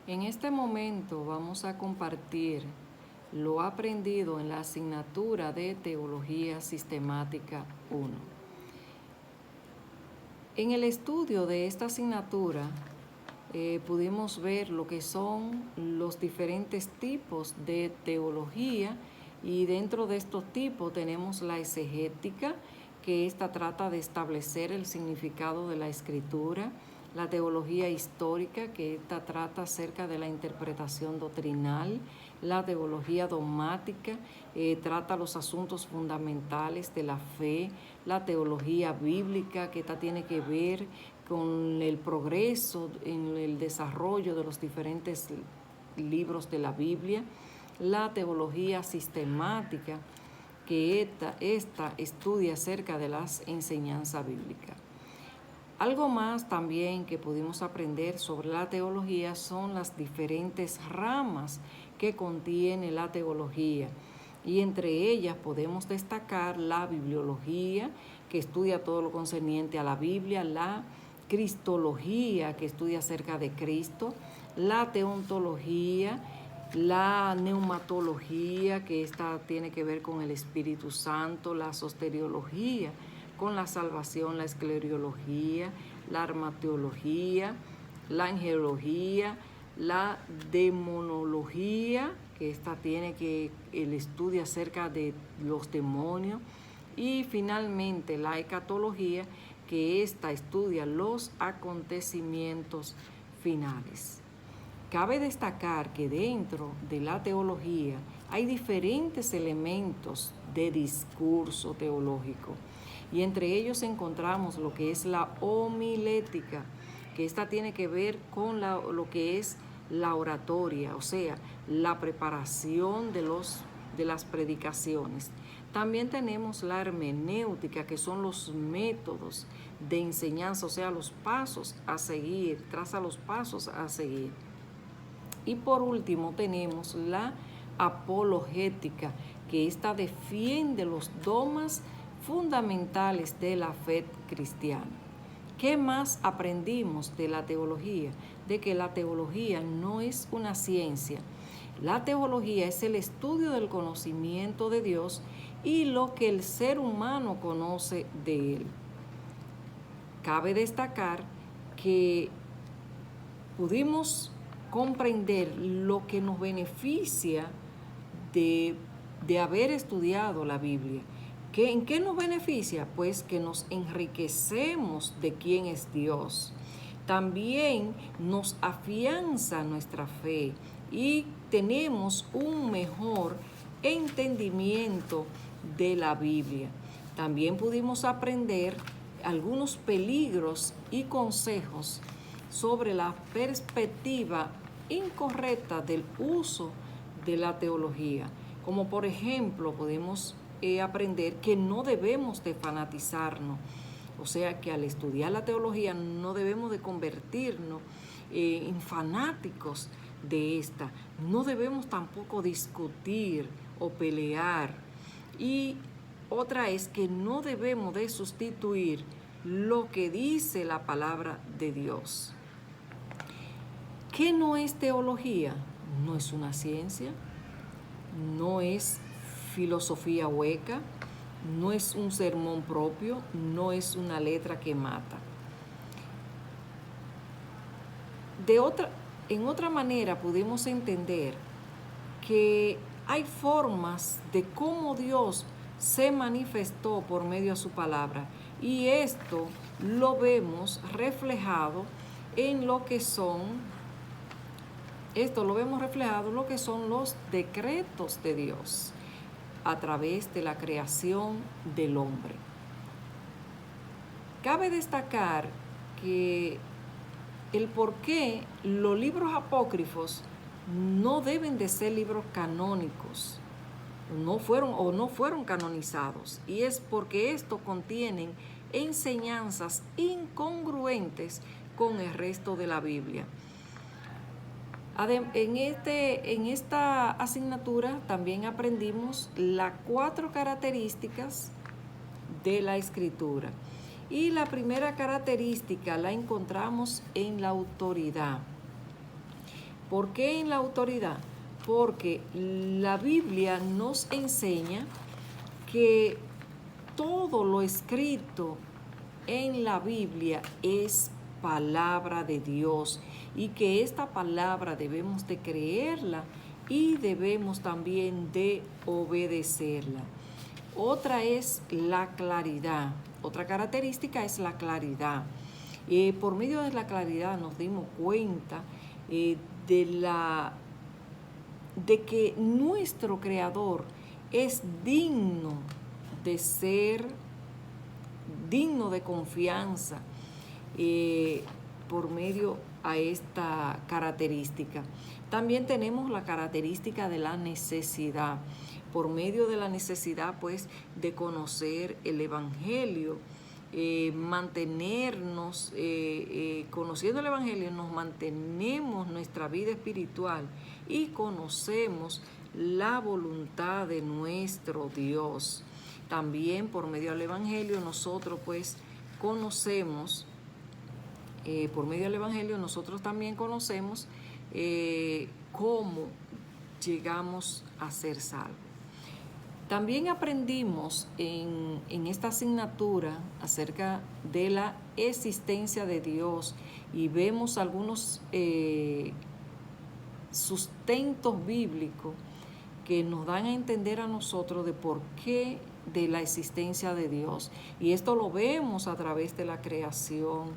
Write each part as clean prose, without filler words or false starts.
En este momento vamos a compartir lo aprendido en la asignatura de Teología Sistemática 1. En el estudio de esta asignatura pudimos ver lo que son los diferentes tipos de teología, y dentro de estos tipos tenemos la exegética, que esta trata de establecer el significado de la escritura; la teología histórica, que esta trata acerca de la interpretación doctrinal; la teología dogmática, trata los asuntos fundamentales de la fe; la teología bíblica, que esta tiene que ver con el progreso en el desarrollo de los diferentes libros de la Biblia; la teología sistemática, que esta estudia acerca de las enseñanzas bíblicas. Algo más también que pudimos aprender sobre la teología son las diferentes ramas que contiene la teología, y entre ellas podemos destacar la bibliología, que estudia todo lo concerniente a la Biblia; la cristología, que estudia acerca de Cristo; la teontología; la neumatología, que esta tiene que ver con el Espíritu Santo; la soteriología, con la salvación; la esclerología; la armateología; la angelología; la demonología, que esta tiene que el estudio acerca de los demonios; y finalmente la escatología, que esta estudia los acontecimientos finales. Cabe destacar que dentro de la teología hay diferentes elementos de discurso teológico, y entre ellos encontramos lo que es la homilética, que esta tiene que ver con lo que es la oratoria, o sea, la preparación de las predicaciones. También tenemos la hermenéutica, que son los métodos de enseñanza, o sea, los pasos a seguir, traza los pasos a seguir. Y por último tenemos la apologética, que esta defiende los dogmas fundamentales de la fe cristiana. ¿Qué más aprendimos de la teología? De que la teología no es una ciencia. La teología es el estudio del conocimiento de Dios y lo que el ser humano conoce de Él. Cabe destacar que pudimos comprender lo que nos beneficia de haber estudiado la Biblia. ¿En qué nos beneficia? Pues que nos enriquecemos de quién es Dios. También nos afianza nuestra fe y tenemos un mejor entendimiento de la Biblia. También pudimos aprender algunos peligros y consejos sobre la perspectiva incorrecta del uso de la teología. Como por ejemplo, podemos aprender que no debemos de fanatizarnos, o sea que al estudiar la teología no debemos de convertirnos en fanáticos de esta. No debemos tampoco discutir o pelear. Y otra es que no debemos de sustituir lo que dice la palabra de Dios. ¿Qué no es teología? No es una ciencia, no es filosofía hueca, no es un sermón propio, no es una letra que mata. En otra manera pudimos entender que hay formas de cómo Dios se manifestó por medio de su palabra, y esto lo vemos reflejado en lo que son los decretos de Dios a través de la creación del hombre. Cabe destacar que el por qué los libros apócrifos no deben de ser libros canónicos, no fueron canonizados, y es porque estos contienen enseñanzas incongruentes con el resto de la Biblia. En esta asignatura también aprendimos las 4 características de la escritura. Y la primera característica la encontramos en la autoridad. ¿Por qué en la autoridad? Porque la Biblia nos enseña que todo lo escrito en la Biblia es palabra de Dios y que esta palabra debemos de creerla y debemos también de obedecerla. Otra es la claridad. Otra característica es la claridad. Por medio de la claridad nos dimos cuenta de que nuestro Creador es digno de ser, digno de confianza por medio a esta característica. También tenemos la característica de la necesidad. Por medio de la necesidad, pues, de conocer el Evangelio, mantenernos, conociendo el Evangelio, nos mantenemos nuestra vida espiritual y conocemos la voluntad de nuestro Dios. También por medio del Evangelio nosotros pues conocemos, por medio del Evangelio nosotros también conocemos cómo llegamos a ser salvos. También aprendimos en esta asignatura acerca de la existencia de Dios y vemos algunos sustentos bíblicos que nos dan a entender a nosotros de por qué de la existencia de Dios. Y esto lo vemos a través de la creación.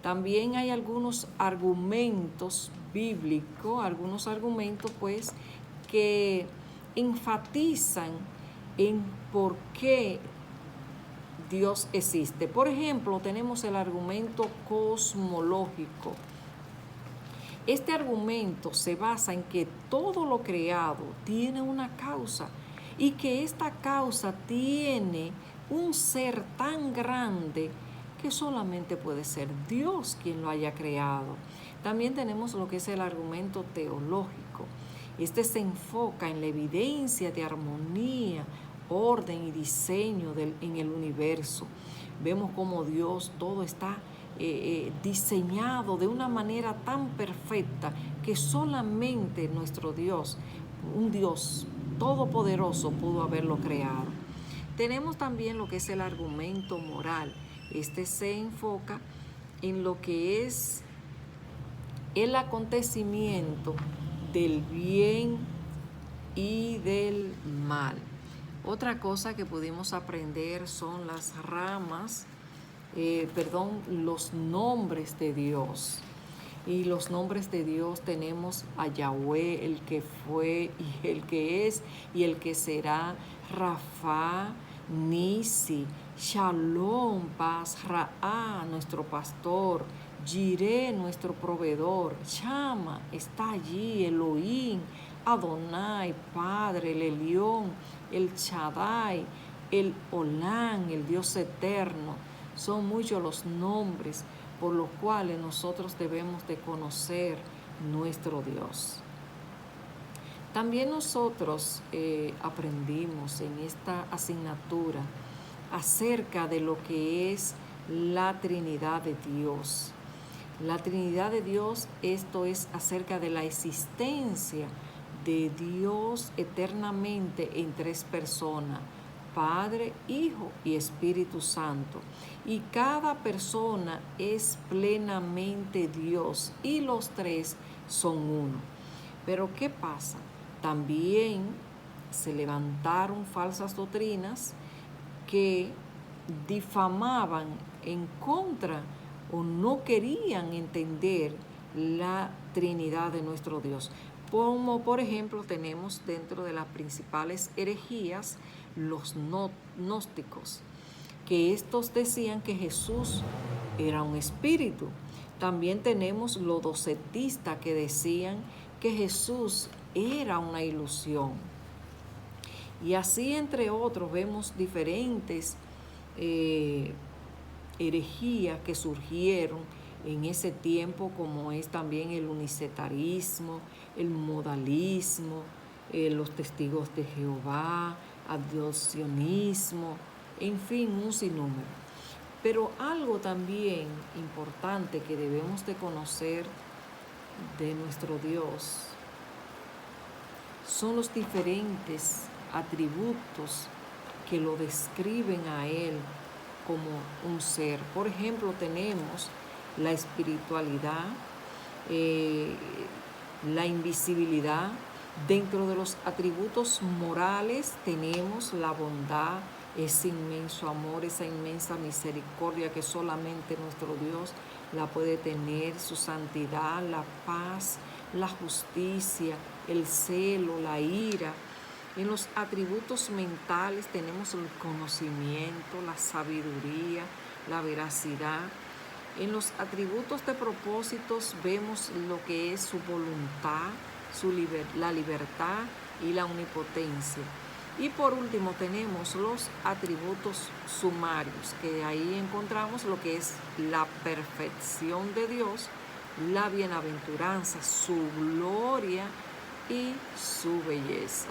También hay algunos argumentos bíblicos, algunos argumentos pues que enfatizan en por qué Dios existe. Por ejemplo, tenemos el argumento cosmológico. Este argumento se basa en que todo lo creado tiene una causa y que esta causa tiene un ser tan grande que solamente puede ser Dios quien lo haya creado. También tenemos lo que es el argumento teológico. Este se enfoca en la evidencia de armonía, orden y diseño en el universo. Vemos cómo Dios, todo está diseñado de una manera tan perfecta que solamente nuestro Dios, un Dios todopoderoso, pudo haberlo creado. Tenemos también lo que es el argumento moral. Este se enfoca en lo que es el acontecimiento del bien y del mal. Otra cosa que pudimos aprender son las ramas, los nombres de Dios. Y los nombres de Dios tenemos a Yahweh, el que fue y el que es y el que será, Rafa, Nisi, Shalom, paz, Ra'a, nuestro pastor, Jireh, nuestro proveedor, Shama, está allí, Elohim, Adonai, Padre, el Elión, el Shaddai, el Olán, el Dios eterno. Son muchos los nombres por los cuales nosotros debemos de conocer nuestro Dios. También nosotros aprendimos en esta asignatura acerca de lo que es la Trinidad de Dios. La Trinidad de Dios, esto es acerca de la existencia de Dios eternamente en tres personas: Padre, Hijo y Espíritu Santo. Y cada persona es plenamente Dios y los tres son uno. Pero ¿qué pasa? También se levantaron falsas doctrinas que difamaban en contra o no querían entender la Trinidad de nuestro Dios. Como por ejemplo tenemos dentro de las principales herejías los gnósticos, que estos decían que Jesús era un espíritu. También tenemos los docetistas que decían que Jesús era una ilusión. Y así entre otros vemos diferentes herejías que surgieron en ese tiempo, como es también el unicetarismo, el modalismo, los testigos de Jehová, adopcionismo, en fin, un sinnúmero. Pero algo también importante que debemos de conocer de nuestro Dios son los diferentes atributos que lo describen a Él como un ser. Por ejemplo, tenemos la espiritualidad, la invisibilidad. Dentro de los atributos morales tenemos la bondad, ese inmenso amor, esa inmensa misericordia que solamente nuestro Dios la puede tener, su santidad, la paz, la justicia, el celo, la ira. En los atributos mentales tenemos el conocimiento, la sabiduría, la veracidad. En los atributos de propósitos vemos lo que es su voluntad, la libertad y la omnipotencia. Y por último tenemos los atributos sumarios, que ahí encontramos lo que es la perfección de Dios, la bienaventuranza, su gloria y su belleza.